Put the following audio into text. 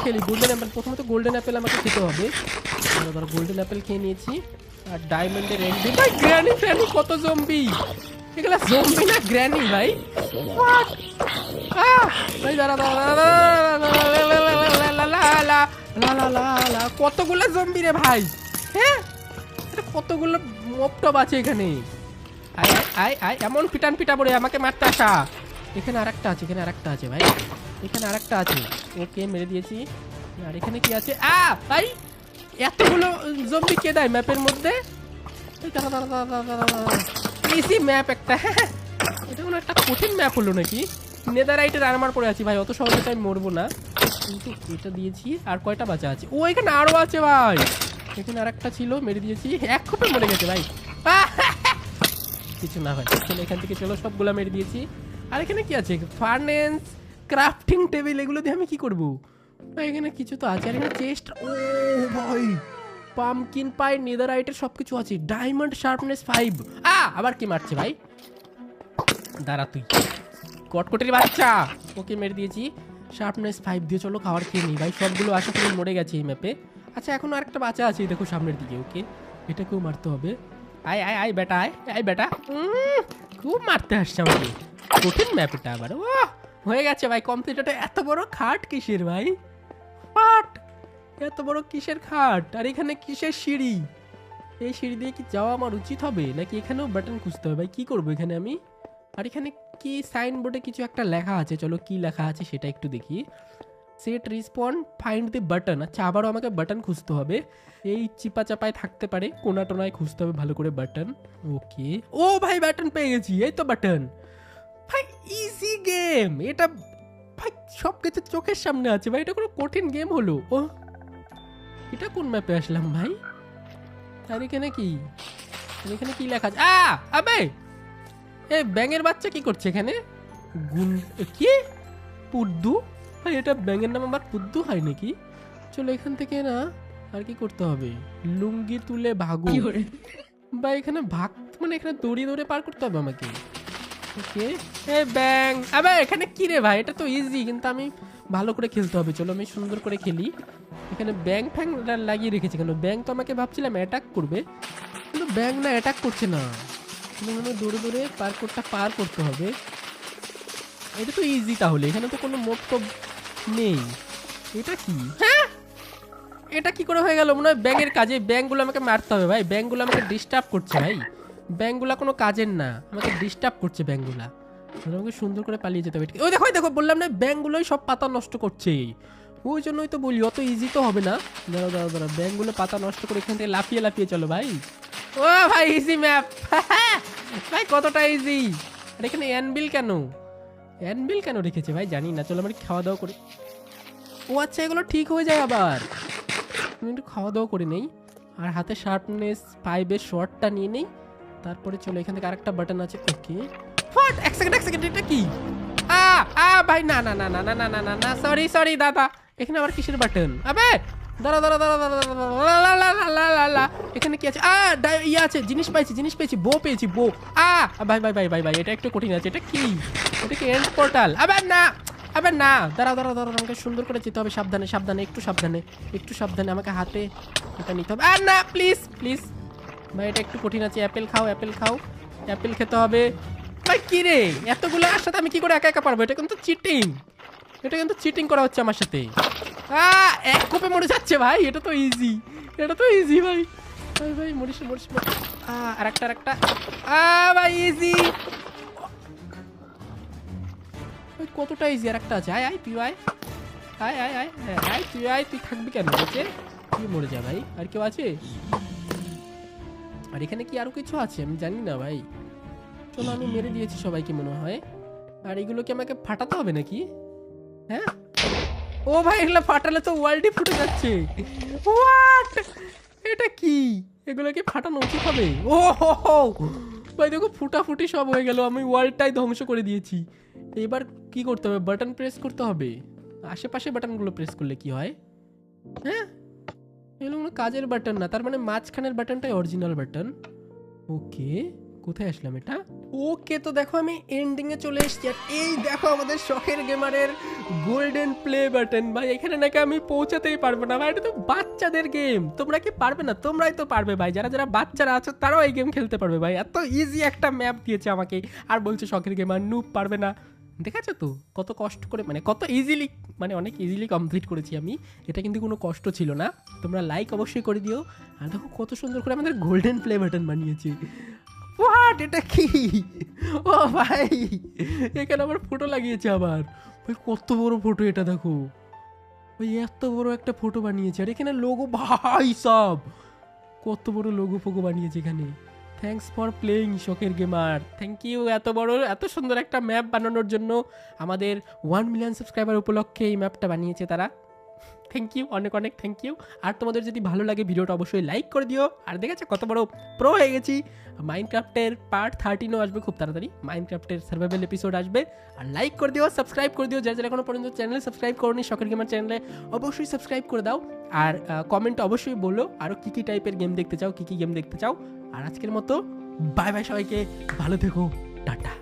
খেলি। Golden Apple, প্রথমত golden Apple আমাকে খেতে হবে। ধরো গোল্ডেন অ্যাপেল খেয়ে নিয়েছি। আর ডায়মন্ডের রেঞ্জ দিই ভাই। গ্র্যানি ফ্র্যানি কত জম্বি, এগুলা জম্বি না গ্র্যানি ভাই। ভাই দাঁড়া দাঁড়া, কতগুলো জম্বি রে ভাই। হ্যাঁ, কতগুলো মপটপ আছে এখানে। আয় আয় আয়, এমন পিটান পিটাবো রে আমাকে মারতে আসা। এখানে আরেকটা আছে, এখানে আরেকটা আছে ভাই, এখানে আরেকটা আছে। ওকে মেরে দিয়েছি। আর এখানে কি আছে? ভাই এতগুলো জম্বি কে দেয় ম্যাপের মধ্যে? ইজি ম্যাপ একটা। এটা কোনো একটা কঠিন ম্যাপ হলো নাকি? নেদারাইটের আর্মার পরে আছি ভাই, অত সহজে আমি মরবো না। কিন্তু এটা দিয়েছি। আর কয়টা বাঁচা আছে? ও এখানে আরো আছে ভাই, এখানে আরেকটা ছিল, মেরে দিয়েছি। এক খোপে মরে গেছে ভাই। কিছু না ভাই, চলো এখান থেকে চলো, সবগুলা মেরে দিয়েছি। আর এখানে কি আছে? ফার্নেন্স, ক্রাফটিং টেবিল, এগুলো দিয়ে আমি কি করবো? এখানে কিছু তো আছে। আর এখানে চেস্ট, ও ভাই পামকিন পাই, নেদারাইটের সবকিছু আছে। Diamond sharpness 5। আবার কি মারছে ভাই? দাঁড়া তুই কটকটির বাচ্চা। ওকে মেরে দিয়েছি। শার্পনেস 5 দিয়ে চলো খাবার খেয়ে নিই ভাই। সবগুলো আশা করি মরে গেছে এই ম্যাপে। আচ্ছা এখন আরেকটা বাচ্চা আছে দেখো সামনের দিকে। ওকে এটাকেও মারতে হবে। আয় আয় আয় বেটা, আয় আয় বেটা। খুব মারতে আসছে আমাকে, কঠিন ম্যাপ এটা আবার। ও হয়ে গেছে ভাই কমপ্লিট। এটা এত বড় খাট কিসের ভাই? খাট এত বড় কিসের খাট? আর এখানে কিসের সিঁড়ি? এই সিঁড়ি দিয়ে কি যাওয়া আমার উচিত হবে, নাকি এখানেও বাটন খুঁজতে হবে ভাই? কি করবো এখানে আমি? আর এখানে কি সাইনবোর্ডে কিছু একটা লেখা আছে, চলো কি লেখা আছে সেটা একটু দেখি। Set respawn find the button. আচ্ছা আবারও আমাকে বাটন খুঁজতে হবে। এই চিপা চাপায় থাকতে পারে, কোনা টোনায় খুঁজতে হবে ভালো করে বাটন। ওকে ও ভাই বাটন পেয়ে গেছি, এই তো বাটন ভাই। ইজি গেম এটা ভাই, সব কিছু চোখের সামনে আছে ভাই, এটা কোনো কঠিন গেম হলো? ও এটা কোন ম্যাপে আসলাম ভাই? আর এখানে কি? এখানে কি লেখা আছে? আবে এ ব্যাঙের বাচ্চা কি করছে এখানে? কি পুদ্দু ভাই? এটা ব্যাঙের নাম আবার পুদ্দু হয় নাকি? চলো এখান থেকে না, আর কি করতে হবে? লুঙ্গি তুলে ভাগো ভাই। এখানে ভাগ মানে এখানে দড়ি দৌড়ে পার করতে হবে আমাকে। ওকে এ ব্যাং, আবে এখানে কি রে ভাই? এটা তো ইজি, কিন্তু আমি ভালো করে খেলতে হবে। চলো আমি সুন্দর করে খেলি। এখানে ব্যাং ফ্যাং লাগিয়ে রেখেছি কেন? ব্যাং তো আমাকে ভাবছিলাম অ্যাটাক করবে, কিন্তু ব্যাং না অ্যাটাক করছে না। দৌড়ে দৌড়ে পার্কটা পার করতে হবে। এটা তো ইজি তাহলে, এখানে তো কোনো মোট তো নেই। এটা কি? হ্যাঁ এটা কি করে হয়ে গেল? মনে হয় ব্যাঙের কাজে। ব্যাঙগুলো আমাকে মারতে হবে ভাই, ব্যাঙগুলো আমাকে ডিস্টার্ব করছে ভাই। ব্যাঙগুলা কোনো কাজের না, আমাকে ডিস্টার্ব করছে ব্যাঙগুলা। আমাকে সুন্দর করে পালিয়ে যেতে হবে। ওই দেখো দেখো, বললাম না ব্যাঙগুলোই সব পাতা নষ্ট করছে। ওই জন্যই তো বলি অত ইজি তো হবে না। দাঁড়াও দাঁড়াও দাঁড়াও, ব্যাঙগুলো পাতা নষ্ট করে এখান থেকে লাফিয়ে লাফিয়ে চলো ভাই। ও ভাই ইজি ম্যাপ ভাই, কতটা ইজি। আর এখানে অ্যানবিল কেন? অ্যানবিল কেন রেখেছে ভাই জানি না। চলো আমরা খাওয়া দাওয়া করি। ও আচ্ছা এগুলো ঠিক হয়ে যায় আবার। আমি একটু খাওয়া দাওয়া করে নেই। আর হাতে শার্পনেস 5 শর্টটা নিয়ে নেই। তারপরে চলো এখান থেকে আরেকটা বাটন আছে। ওকে হোয়াট, এক সেকেন্ড এটা কি? ভাই না না না না না না না না না, সরি সরি দাদা। এখানে আবার কিসের বাটন? আবে দাঁড়া দাঁড়া দাঁড়া দাঁড়া, এখানে কি আছে? ইয়ে আছে, জিনিস পেয়েছি, বো পেয়েছি, বো। ভাই ভাই ভাই ভাই ভাই, এটা একটু কঠিন আছে। এটা কি? এটা কি এন্ড পোর্টাল? আবার না, দাঁড়াও দাঁড়াও দাঁড়াও, আমাকে সুন্দর করে যেতে হবে। সাবধানে সাবধানে, একটু সাবধানে আমাকে হাতে এটা নিতে হবে। না প্লিজ প্লিজ ভাই, এটা একটু কঠিন আছে। অ্যাপেল খাও, অ্যাপেল খেতে হবে ভাই। কি রে এতগুলো সাথে আমি কি করে একা একা পারবো? এটা কিন্তু চিটিং করা হচ্ছে আমার সাথে। এক কোপে মরে যাচ্ছে ভাই। এটা তো ইজি ভাই। ভাই ভাই মরিস। আরেকটা ভাই ইজি ভাই, কতটা ইজি। আর একটা আছে। আয় তুই আয় তুই থাকবি কেন? বলছে তুই মরে যা ভাই। আর কেউ আছে? আর এখানে কি আরো কিছু আছে আমি জানি না ভাই। চলো আমি মেরে দিয়েছি সবাইকে মনে হয়। আর এগুলো কি আমাকে ফাটাতে হবে নাকি? হ্যাঁ ও ভাই, এগুলো ফাটালে তো ওয়ার্ল্ডই ফুটে যাচ্ছে। হোয়াট, এটা কি? এগুলো কি ফাটানো উচিত হবে? ও হো ভাই দেখো, ফুটাফুটি সব হয়ে গেল। আমি ওয়ার্ল্ডটাই ধ্বংস করে দিয়েছি। এবার কি করতে হবে? বাটন প্রেস করতে হবে। আশেপাশে বাটনগুলো প্রেস করলে কি হয়? হ্যাঁ এগুলো কোনো কাজের বাটন না, তার মানে মাঝখানের বাটনটাই অরিজিনাল বাটন। ওকে কোথায় আসলাম এটা? ওকে, তো দেখো আমি এন্ডিং এ চলে এসেছি। আর এই দেখো আমাদের শখের গেমারের গোল্ডেন প্লে বাটন। ভাই এখানে নাকি আমি পৌঁছাতেই পারবো না ভাই, এটা তো বাচ্চাদের গেম। তোমরা কি পারবে না? তোমরাই তো পারবে ভাই, যারা যারা বাচ্চারা আছো তারাও এই গেম খেলতে পারবে ভাই। এত ইজি একটা ম্যাপ দিয়েছে আমাকে, আর বলছে শখের গেমার, নুব পারবে না। দেখেছো তো কত কষ্ট করে, মানে কত ইজিলি, মানে অনেক ইজিলি কমপ্লিট করেছি আমি। এটা কিন্তু কোনো কষ্ট ছিল না। তোমরা লাইক অবশ্যই করে দিও। আর দেখো কত সুন্দর করে আমাদের গোল্ডেন প্লে বাটন বানিয়েছি। হোয়াট, এটা কি? ও ভাই, এখানে আবার ফটো লাগিয়েছে আবার। ভাই কত বড় ফটো এটা, দেখো ভাই এত বড় একটা ফটো বানিয়েছে। আর এখানে লোগো, ভাই সব কত বড় লোগো ফোগো বানিয়েছে এখানে। থ্যাঙ্কস ফর প্লেইং শখের গেমার, থ্যাংক ইউ এত বড় এত সুন্দর একটা ম্যাপ বানানোর জন্য। আমাদের 1 মিলিয়ন সাবস্ক্রাইবার উপলক্ষে এই ম্যাপটা বানিয়েছে তারা। থ্যাংক ইউ, অনেক অনেক থ্যাংক ইউ। আর তোমাদের যদি ভালো লাগে ভিডিওটা অবশ্যই লাইক করে দিও। আর দেখেছো কত বড় প্রো হয়ে গেছি। মাইনক্রাফটের পার্ট 13ও আসবে খুব তাড়াতাড়ি, মাইনক্রাফটের সার্ভাইভাল এপিসোড আসবে। আর লাইক করে দিও, সাবস্ক্রাইব করে দিও, যারা যারা এখনো পর্যন্ত চ্যানেল সাবস্ক্রাইব করোনি শখের গেমার চ্যানেলে অবশ্যই সাবস্ক্রাইব করে দাও। আর কমেন্ট অবশ্যই বলো আরও কী কী টাইপের গেম দেখতে চাও, কী কী গেম দেখতে চাও। আর আজকের মতো বাই বাই সবাইকে, ভালো থেকো, টাটা।